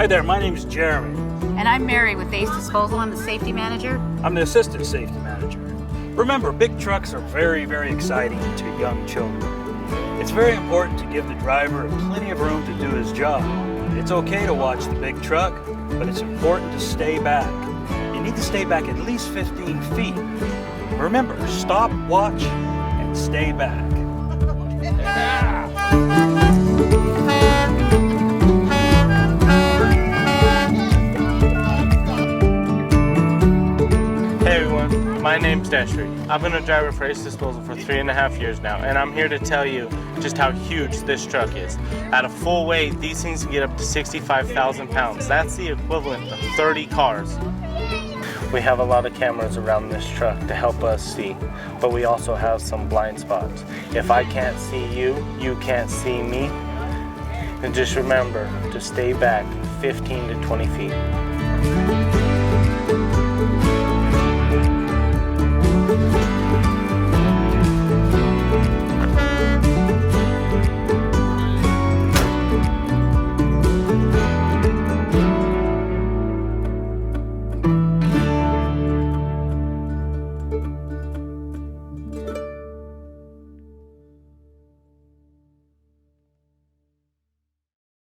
Hi there, my name's Jeremy. And I'm Mary with Ace Disposal. I'm the safety manager. I'm the assistant safety manager. Remember, big trucks are very, very exciting to young children. It's very important to give the driver plenty of room to do his job. It's okay to watch the big truck, but it's important to stay back. You need to stay back at least 15 feet. Remember, stop, watch, and stay back. Hey everyone, my name's Pedestrian. I've been a driver for Ace Disposal for 3.5 years now, and I'm here to tell you just how huge this truck is. At a full weight, these things can get up to 65,000 pounds. That's the equivalent of 30 cars. We have a lot of cameras around this truck to help us see, but we also have some blind spots. If I can't see you, you can't see me. And just remember to stay back 15 to 20 feet.